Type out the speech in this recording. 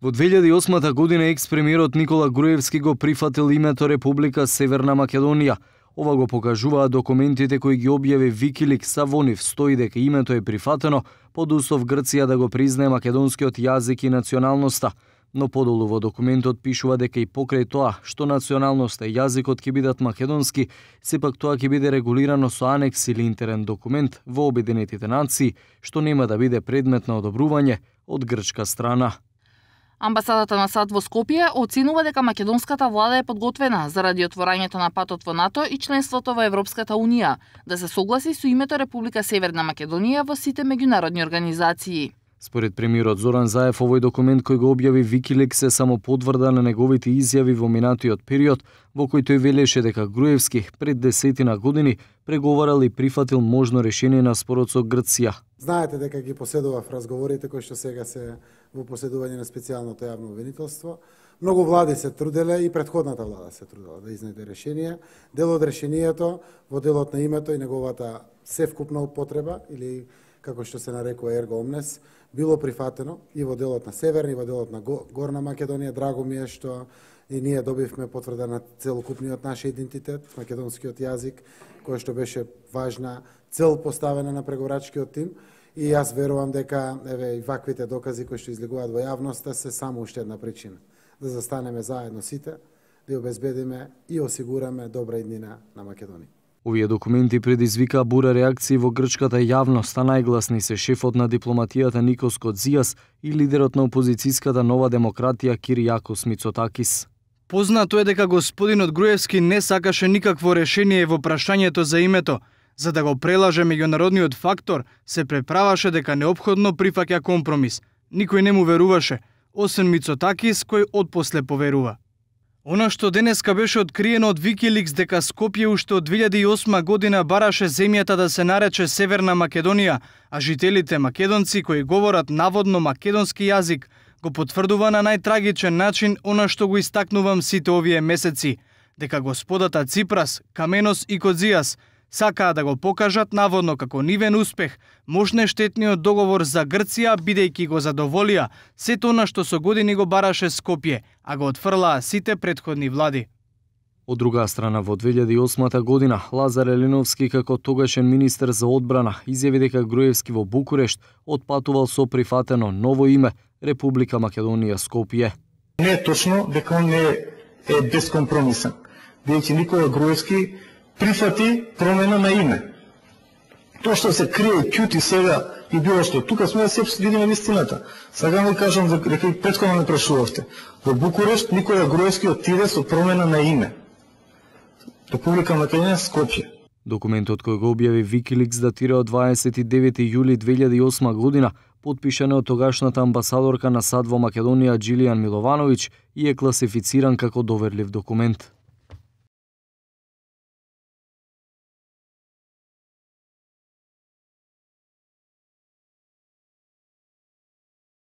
Во 2008 година екс-премиерот Никола Груевски го прифатил името Република Северна Македонија. Ова го покажуваат документите кои ги објави Wikileaks, а во нив стои дека името е прифатено под услов Грција да го признае македонскиот јазик и националноста. Но подолу во документот пишува дека и покрај тоа што националноста и јазикот ќе бидат македонски, сепак тоа ќе биде регулирано со анекс или интерен документ во Обединетите нации, што нема да биде предмет на одобрување од грчка страна. Амбасадата на САД во Скопје оценува дека македонската влада е подготвена заради отворањето на патот во НАТО и членството во Европската Унија, да се согласи со името Република Северна Македонија во сите меѓународни организации. Според премиерот Зоран Заев, овој документ кој го објави Wikileaks е само потврда на неговите изјави во минатиот период, во кој тој велеше дека Груевски пред 10 години преговарал и прифатил можно решение на спорот со Грција. Знаете дека ги поседував разговорите кои што сега се во поседување на специјалното јавно обвинителство. Многу влади се труделе и претходната влада се трудела да изнајде решение. Дел од решението во делот на името и неговата севкупна употреба или како што се нарекува ерго омнес, било прифатено и во делот на Северна и во делот на Горна Македонија. Драго ми е што и ние добивме потврда на целокупниот наш идентитет, македонскиот јазик, кој што беше важна цел поставена на преговарачкиот тим. И јас верувам дека и ваквите докази кои што излегуваат во јавноста се само уште една причина да застанеме заедно сите, да обезбедиме и осигураме добра иднина на Македонија. Овие документи предизвикаа бура реакции во грчката јавност, а најгласни се шефот на дипломатијата Никос Кодзијас и лидерот на опозицијската Нова демократија Киријакос Мицотакис. Познато е дека господинот Груевски не сакаше никакво решение во прашањето за името. За да го прелаже меѓународниот фактор, се преправаше дека неопходно прифаќа компромис. Никој не му веруваше, освен Мицотакис кој отпосле поверува. Она што денеска беше откриено од Wikileaks дека Скопје уште од 2008 година бараше земјата да се нарече Северна Македонија, а жителите македонци кои говорат наводно македонски јазик го потврдува на најтрагичен начин она што го истакнувам сите овие месеци, дека господата Ципрас, Каменос и Кодзијас сакаа да го покажат наводно како нивен успех можнештетниот договор за Грција, бидејќи го задоволија сето она што со години го бараше Скопје, а го отфрлаа сите претходни влади. Од друга страна, во 2008 година, Лазар Еленовски како тогашен министер за одбрана изјави дека Груевски во Букурешт отпатувал со прифатено ново име Република Македонија Скопје. Не е точно дека он не е бескомпромисен, бидејќи Никола Груевски прифати промена на име. Тоа што се крие, ќути сега и било што, тука сме да се видиме вистината. Сега ми кажам дека и претходно ме прашувавте. Во Букурешт Никола Груевски отиде со промена на име. Република Македонија Скопје. Документот кој го објави Wikileaks датира од 29 јули 2008 година, потпишан од тогашната амбасадорка на САД во Македонија Джилијан Миловановиќ и е класифициран како доверлив документ.